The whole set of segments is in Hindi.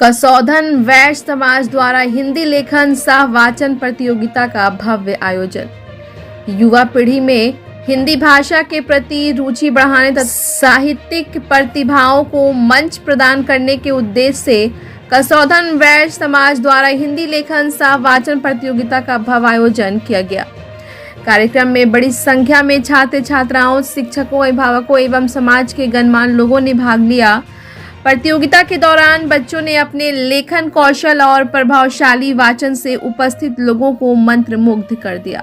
कसौधन वैश्य समाज द्वारा हिंदी लेखन सह वाचन प्रतियोगिता का भव्य आयोजन। युवा पीढ़ी में हिंदी भाषा के प्रति रुचि बढ़ाने तथा साहित्यिक प्रतिभाओं को मंच प्रदान करने के उद्देश्य से कसौधन वैश्य समाज द्वारा हिंदी लेखन सह वाचन प्रतियोगिता का भव्य आयोजन किया गया। कार्यक्रम में बड़ी संख्या में छात्र छात्राओं, शिक्षकों, अभिभावकों एवं समाज के गणमान्य लोगों ने भाग लिया। प्रतियोगिता के दौरान बच्चों ने अपने लेखन कौशल और प्रभावशाली वाचन से उपस्थित लोगों को मंत्रमुग्ध कर दिया।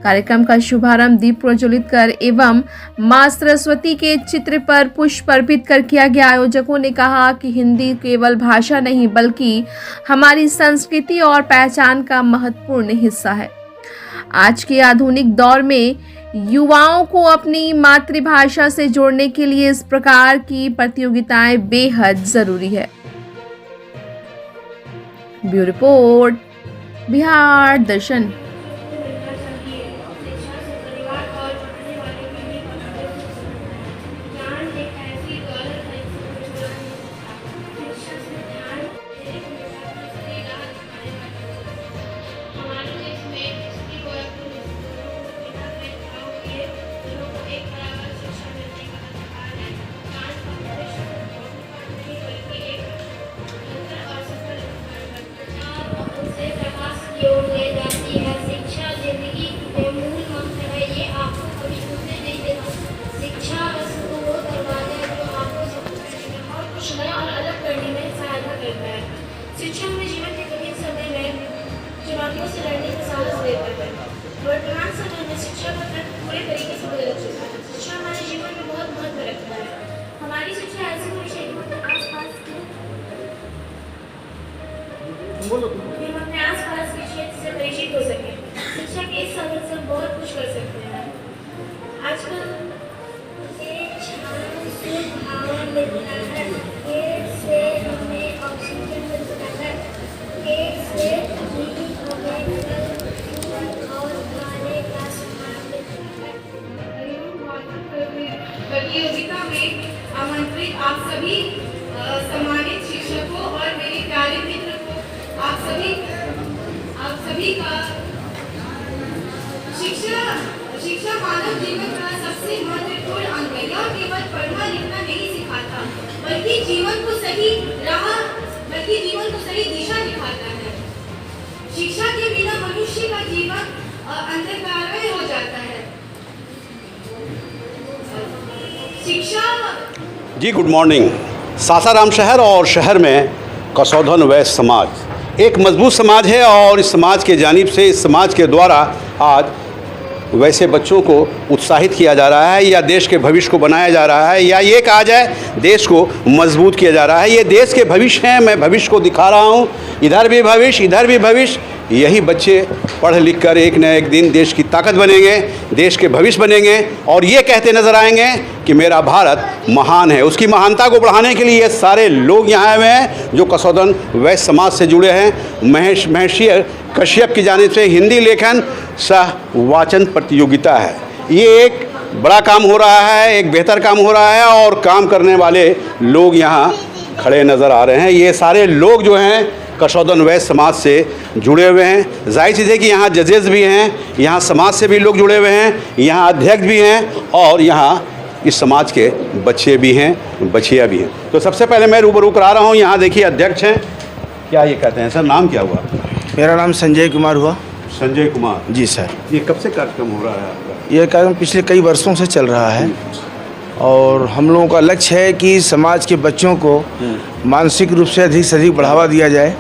कार्यक्रम का शुभारंभ दीप प्रज्वलित कर एवं मां सरस्वती के चित्र पर पुष्प अर्पित कर किया गया। आयोजकों ने कहा कि हिंदी केवल भाषा नहीं बल्कि हमारी संस्कृति और पहचान का महत्वपूर्ण हिस्सा है। आज के आधुनिक दौर में युवाओं को अपनी मातृभाषा से जोड़ने के लिए इस प्रकार की प्रतियोगिताएं बेहद जरूरी है। ब्यूरो रिपोर्ट, बिहार दर्शन। शिक्षा जिंदगी में मूल मंत्र है। ये आपको कभी टूटने नहीं देगा। शिक्षा बस वो दरवाजा है जो आपको सब और कुछ नया और अलग करने में सहायता करता है। शिक्षा हमें जीवन के कठिन समय में चुनौतियों से लड़ने का साहस देता है। वर्तमान समय में शिक्षा का अर्थ पूरे तरीके से बदल चुका है। शिक्षा हमारे जीवन में बहुत महत्व रखता है। हमारी शिक्षा ऐसे कोई क्षेत्र में आसपास के क्षेत्र से परिचित हो सके। शिक्षा के इस साधन से बहुत कुछ कर सकते हैं। आजकल एक छान शुद्ध हवा मिलता है, एक से हमें ऑक्सीजन मिलता है, एक से हमें और खाने का सामान मिलता है। प्रतियोगिता में आमंत्रित आप सभी सम्मानित शिक्षकों और मेरे प्यारे मित्र को आप सभी का शिक्षा मानव जीवन का सबसे महत्वपूर्ण अंग है। यह केवल पढ़ना लिखना नहीं सिखाता बल्कि जीवन को सही दिशा दिखाता है। शिक्षा के बिना मनुष्य का जीवन अंधकारमय हो जाता है। शिक्षा जी गुड मॉर्निंग। सासाराम शहर और शहर में कसौधन वैश्य समाज एक मजबूत समाज है और इस समाज के जानिब से इस समाज के द्वारा आज वैसे बच्चों को उत्साहित किया जा रहा है या देश के भविष्य को बनाया जा रहा है या ये कहा जाए देश को मजबूत किया जा रहा है। ये देश के भविष्य हैं। मैं भविष्य को दिखा रहा हूँ। इधर भी भविष्य, इधर भी भविष्य। यही बच्चे पढ़ लिख कर एक न एक दिन देश की ताकत बनेंगे, देश के भविष्य बनेंगे और ये कहते नजर आएंगे कि मेरा भारत महान है। उसकी महानता को बढ़ाने के लिए ये सारे लोग यहाँ आए हुए हैं जो कसौधन वैश्य समाज से जुड़े हैं। महर्षि कश्यप की जानिब से हिंदी लेखन सह वाचन प्रतियोगिता है। ये एक बड़ा काम हो रहा है, एक बेहतर काम हो रहा है और काम करने वाले लोग यहाँ खड़े नज़र आ रहे हैं। ये सारे लोग जो हैं कसौधन वैश्य समाज से जुड़े हुए हैं। जाहिर चीज़ है कि यहाँ जजेस भी हैं, यहाँ समाज से भी लोग जुड़े हुए हैं, यहाँ अध्यक्ष भी हैं और यहाँ इस समाज के बच्चे भी हैं, बच्चियाँ भी हैं। तो सबसे पहले मैं रूबरू करा रहा हूँ। यहाँ देखिए अध्यक्ष हैं, क्या ये कहते हैं सर, नाम क्या हुआ? मेरा नाम संजय कुमार हुआ। संजय कुमार जी सर। ये कब से कार्यक्रम हो रहा है आपका? ये कार्यक्रम पिछले कई वर्षों से चल रहा है और हम लोगों का लक्ष्य है कि समाज के बच्चों को मानसिक रूप से अधिक बढ़ावा दिया जाए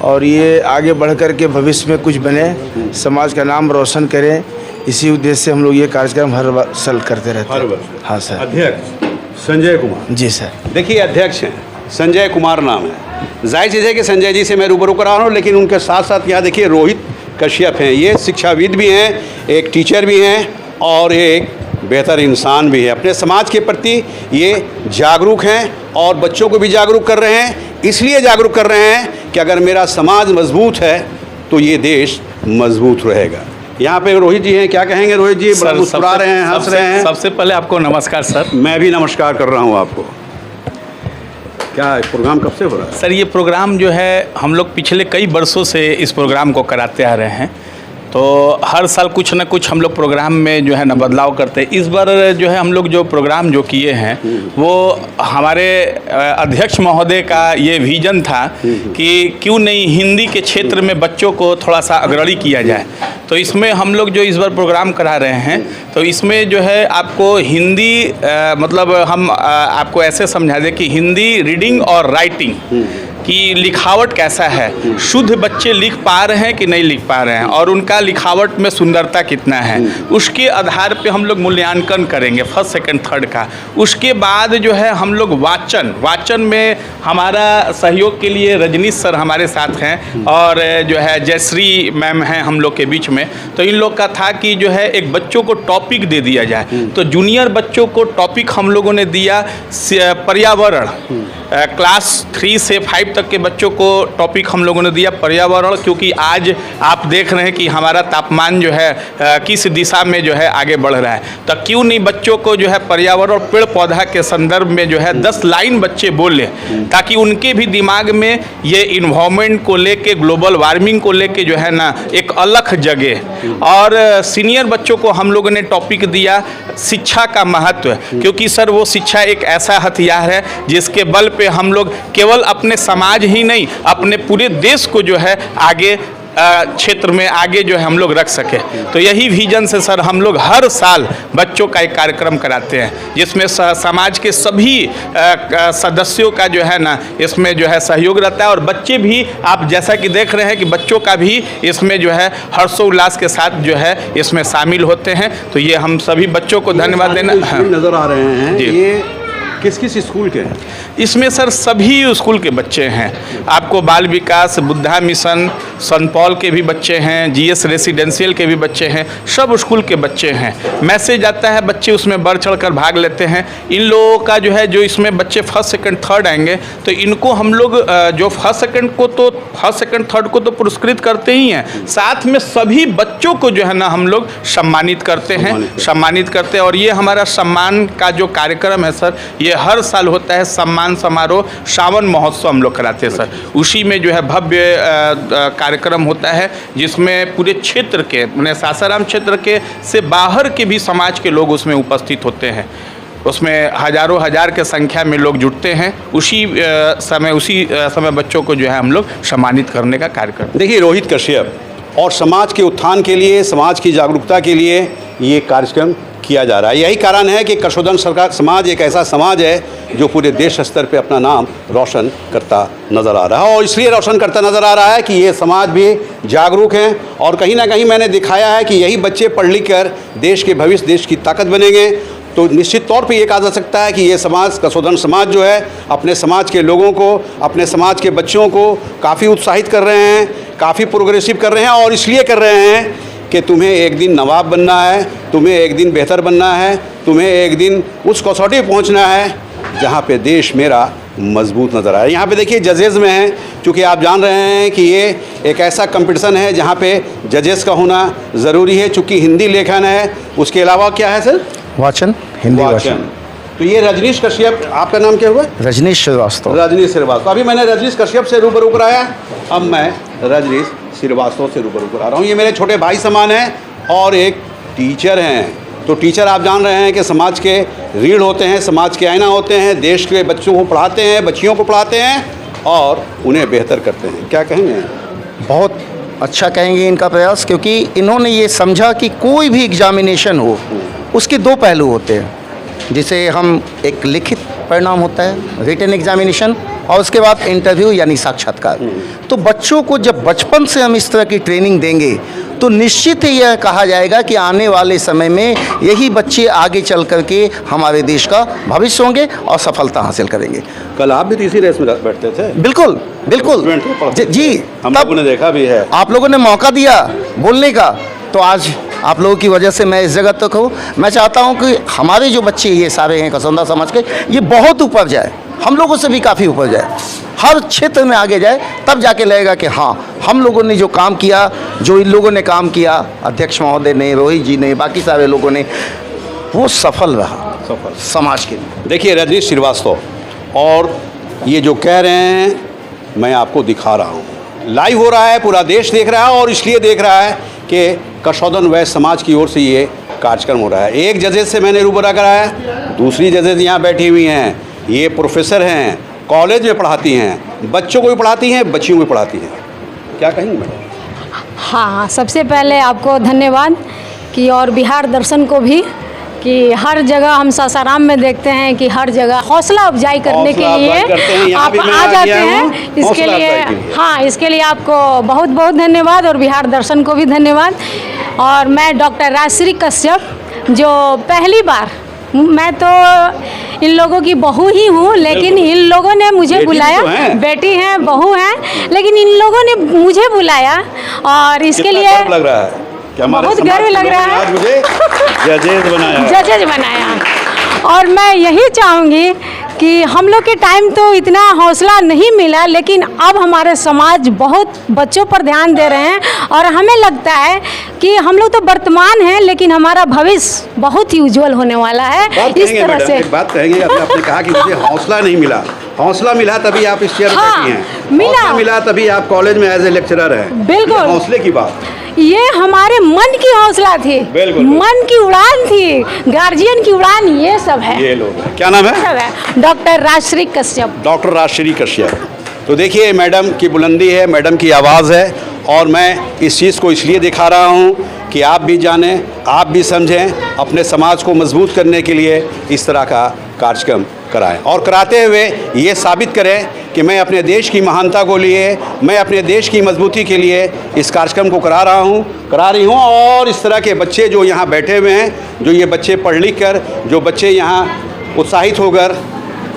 और ये आगे बढ़ कर के भविष्य में कुछ बने, समाज का नाम रोशन करें। इसी उद्देश्य से हम लोग ये कार्यक्रम हर साल करते रहते हैं। हाँ सर। अध्यक्ष संजय कुमार जी सर। देखिए अध्यक्ष हैं, संजय कुमार नाम है। जाहिर चीज़ है कि संजय जी से मैं रूबरू करा रहा हूँ, लेकिन उनके साथ साथ यहाँ देखिए रोहित कश्यप हैं। ये शिक्षाविद भी हैं, एक टीचर भी हैं और एक बेहतर इंसान भी है। अपने समाज के प्रति ये जागरूक हैं और बच्चों को भी जागरूक कर रहे हैं। इसलिए जागरूक कर रहे हैं कि अगर मेरा समाज मजबूत है तो ये देश मजबूत रहेगा। यहाँ पे रोहित जी हैं, क्या कहेंगे रोहित जी? बड़ा मुस्कुरा रहे हैं, हंस रहे हैं। सबसे पहले आपको नमस्कार सर। मैं भी नमस्कार कर रहा हूँ आपको। क्या प्रोग्राम कब से हो रहा है? सर ये प्रोग्राम जो है हम लोग पिछले कई वर्षों से इस प्रोग्राम को कराते आ रहे हैं, तो हर साल कुछ न कुछ हम लोग प्रोग्राम में जो है ना बदलाव करते हैं। इस बार जो है हम लोग जो प्रोग्राम जो किए हैं वो हमारे अध्यक्ष महोदय का ये विजन था कि क्यों नहीं हिंदी के क्षेत्र में बच्चों को थोड़ा सा अग्रणी किया जाए। तो इसमें हम लोग जो इस बार प्रोग्राम करा रहे हैं तो इसमें जो है आपको हिंदी मतलब हम आपको ऐसे समझा दें कि हिंदी रीडिंग और राइटिंग कि लिखावट कैसा है, शुद्ध बच्चे लिख पा रहे हैं कि नहीं लिख पा रहे हैं, और उनका लिखावट में सुंदरता कितना है, उसके आधार पे हम लोग मूल्यांकन करेंगे फर्स्ट सेकंड थर्ड का। उसके बाद जो है हम लोग वाचन में हमारा सहयोग के लिए रजनीश सर हमारे साथ हैं और जो है जयश्री मैम हैं हम लोग के बीच में। तो इन लोग का था कि जो है एक बच्चों को टॉपिक दे दिया जाए, तो जूनियर बच्चों को टॉपिक हम लोगों ने दिया पर्यावरण। क्लास 3 से 5 तक के बच्चों को टॉपिक हम लोगों ने दिया पर्यावरण, क्योंकि आज आप देख रहे हैं कि हमारा तापमान जो है किस दिशा में जो है आगे बढ़ रहा है। तो क्यों नहीं बच्चों को जो है पर्यावरण और पेड़ पौधा के संदर्भ में जो है 10 लाइन बच्चे बोले, ताकि उनके भी दिमाग में ये इन्वायरमेंट को लेके, ग्लोबल वार्मिंग को लेके जो है ना एक अलग जगह। और सीनियर बच्चों को हम लोगों ने टॉपिक दिया शिक्षा का महत्व, क्योंकि सर वो शिक्षा एक ऐसा हथियार है जिसके बल पे हम लोग केवल अपने समाज ही नहीं अपने पूरे देश को जो है आगे क्षेत्र में आगे जो है हम लोग रख सके। तो यही विजन से सर हम लोग हर साल बच्चों का एक कार्यक्रम कराते हैं जिसमें समाज के सभी सदस्यों का जो है ना इसमें जो है सहयोग रहता है, और बच्चे भी आप जैसा कि देख रहे हैं कि बच्चों का भी इसमें जो है हर्षोल्लास के साथ जो है इसमें शामिल होते हैं। तो ये हम सभी बच्चों को धन्यवाद देना। नज़र आ रहे हैं ये किस किस स्कूल के हैं? इसमें सर सभी स्कूल के बच्चे हैं। आपको बाल विकास, बुद्धा मिशन, संत पॉल के भी बच्चे हैं, जीएस रेसिडेंशियल के भी बच्चे हैं, सब स्कूल के बच्चे हैं। मैसेज आता है, बच्चे उसमें बढ़ चढ़ कर भाग लेते हैं। इन लोगों का जो है जो इसमें बच्चे फर्स्ट सेकंड थर्ड आएंगे तो इनको हम लोग जो फर्स्ट सेकंड थर्ड को तो पुरस्कृत करते ही हैं, साथ में सभी बच्चों को जो है ना हम लोग सम्मानित करते हैं। और ये हमारा सम्मान का जो कार्यक्रम है सर, ये हर साल होता है। सम्मान समारोह श्रावण महोत्सव हम लोग कराते हैं सर, उसी में जो है भव्य कार्यक्रम होता है जिसमें पूरे क्षेत्र के मैंने सासाराम क्षेत्र के से बाहर के भी समाज के लोग उसमें उपस्थित होते हैं। उसमें हजारों हजार के संख्या में लोग जुटते हैं। उसी समय बच्चों को जो है हम लोग सम्मानित करने का कार्यक्रम। देखिए रोहित कश्यप और समाज के उत्थान के लिए, समाज की जागरूकता के लिए ये कार्यक्रम किया जा रहा है। यही कारण है कि कशोधन सरकार समाज एक ऐसा समाज है जो पूरे देश स्तर पे अपना नाम रोशन करता नज़र आ रहा है, और इसलिए रोशन करता नज़र आ रहा है कि ये समाज भी जागरूक हैं। और कहीं ना कहीं मैंने दिखाया है कि यही बच्चे पढ़ लिख कर देश के भविष्य, देश की ताकत बनेंगे। तो निश्चित तौर पे ये कहा जा सकता है कि ये समाज, कशोधन समाज जो है, अपने समाज के लोगों को, अपने समाज के बच्चों को काफ़ी उत्साहित कर रहे हैं, काफ़ी प्रोग्रेसिव कर रहे हैं, और इसलिए कर रहे हैं कि तुम्हें एक दिन नवाब बनना है, तुम्हें एक दिन बेहतर बनना है, तुम्हें एक दिन उस कसौटी पहुंचना है जहां पे देश मेरा मजबूत नज़र आए। यहाँ पे देखिए जजेस में हैं, क्योंकि आप जान रहे हैं कि ये एक ऐसा कंपटीशन है जहाँ पे जजेस का होना ज़रूरी है, चूँकि हिंदी लेखन है। उसके अलावा क्या है सर? वाचन, हिंदी वाचन। तो ये रजनीश कश्यप, आपका नाम क्या हुआ? रजनीश श्रीवास्तव। रजनीश श्रीवास्तव। अभी मैंने रजनीश कश्यप से रूबरू कराया, अब मैं रजनीश श्रीवास्तव से रूबरू करा रहा हूँ। ये मेरे छोटे भाई समान हैं और एक टीचर हैं। तो टीचर आप जान रहे हैं कि समाज के रीढ़ होते हैं, समाज के आईना होते हैं, देश के बच्चों को पढ़ाते हैं, बच्चियों को पढ़ाते हैं और उन्हें बेहतर करते हैं। क्या कहेंगे? बहुत अच्छा कहेंगे इनका प्रयास, क्योंकि इन्होंने ये समझा कि कोई भी एग्जामिनेशन हो उसके दो पहलू होते हैं, जिसे हम एक लिखित परिणाम होता है रिटन एग्जामिनेशन, और उसके बाद इंटरव्यू यानी साक्षात्कार। तो बच्चों को जब बचपन से हम इस तरह की ट्रेनिंग देंगे तो निश्चित ही यह कहा जाएगा कि आने वाले समय में यही बच्चे आगे चल करके हमारे देश का भविष्य होंगे और सफलता हासिल करेंगे। कल आप भी तो इसी रेस में बैठते थे? बिल्कुल बिल्कुल जी, हम लोगों ने देखा भी है। आप लोगों ने मौका दिया बोलने का, तो आज आप लोगों की वजह से मैं इस जगह तक हूँ। मैं चाहता हूँ कि हमारे जो बच्चे ये सारे हैं कसौंधा समाज के, ये बहुत ऊपर जाए, हम लोगों से भी काफ़ी ऊपर जाए, हर क्षेत्र में आगे जाए, तब जाके लगेगा कि हाँ हम लोगों ने जो काम किया, जो इन लोगों ने काम किया, अध्यक्ष महोदय ने, रोहित जी ने, बाकी सारे लोगों ने, वो सफल रहा समाज के लिए। देखिए रजनीश श्रीवास्तव और ये जो कह रहे हैं मैं आपको दिखा रहा हूँ। लाइव हो रहा है, पूरा देश देख रहा है और इसलिए देख रहा है कि कसौदन वैश्य समाज की ओर से ये कार्यक्रम हो रहा है। एक जजेस से मैंने रूबरा कराया, दूसरी जजेस यहाँ बैठी हुई हैं, ये प्रोफेसर हैं, कॉलेज में पढ़ाती हैं, बच्चों को भी पढ़ाती हैं, बच्चियों को भी पढ़ाती हैं। क्या कहेंगे मैडम? हाँ, सबसे पहले आपको धन्यवाद कि और बिहार दर्शन को भी कि हर जगह हम सासाराम में देखते हैं कि हर जगह हौसला अफजाई करने के लिए आप आ जाते हैं। इसके लिए हाँ, इसके लिए आपको बहुत बहुत धन्यवाद और बिहार दर्शन को भी धन्यवाद। और मैं डॉक्टर राजश्री कश्यप, जो पहली बार, मैं तो इन लोगों की बहू ही हूँ, लेकिन इन लोगों ने मुझे बुलाया, बेटी हैं, बहू हैं, लेकिन इन लोगों ने मुझे बुलाया और इसके लिए लग रहा है कि बहुत गर्व लग रहा है। आज मुझे जजेज बनाया। और मैं यही चाहूँगी कि हम लोग के टाइम तो इतना हौसला नहीं मिला, लेकिन अब हमारे समाज बहुत बच्चों पर ध्यान दे रहे हैं और हमें लगता है कि हम लोग तो वर्तमान हैं, लेकिन हमारा भविष्य बहुत ही उज्जवल होने वाला है। इस तरह से एक बात कहेंगे, आपने कहा कि मुझे हौसला नहीं मिला, हौसला मिला तभी आप इस चेयर पर बैठी हैं, हौसला मिला तभी आप कॉलेज में एज ए लेक्चरर हैं। बिल्कुल, हौसले की बात, ये हमारे मन की हौसला थी, मन की उड़ान थी, गार्जियन की उड़ान, ये सब है। ये लोग हैं। क्या नाम है? सब है डॉक्टर राजश्री कश्यप। डॉक्टर राजश्री कश्यप। तो देखिए मैडम की बुलंदी है, मैडम की आवाज़ है और मैं इस चीज़ को इसलिए दिखा रहा हूँ कि आप भी जानें, आप भी समझें, अपने समाज को मजबूत करने के लिए इस तरह का कार्यक्रम कराएं और कराते हुए ये साबित करें कि मैं अपने देश की महानता को लिए, मैं अपने देश की मजबूती के लिए इस कार्यक्रम को करा रही हूँ। और इस तरह के बच्चे जो यहाँ बैठे हुए हैं, जो ये बच्चे पढ़ लिख कर, जो बच्चे यहाँ उत्साहित होकर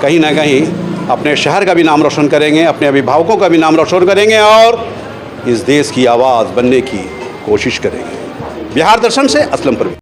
कहीं ना कहीं अपने शहर का भी नाम रोशन करेंगे, अपने अभिभावकों का भी नाम रोशन करेंगे और इस देश की आवाज़ बनने की कोशिश करेंगे। बिहार दर्शन से असलम परवीन।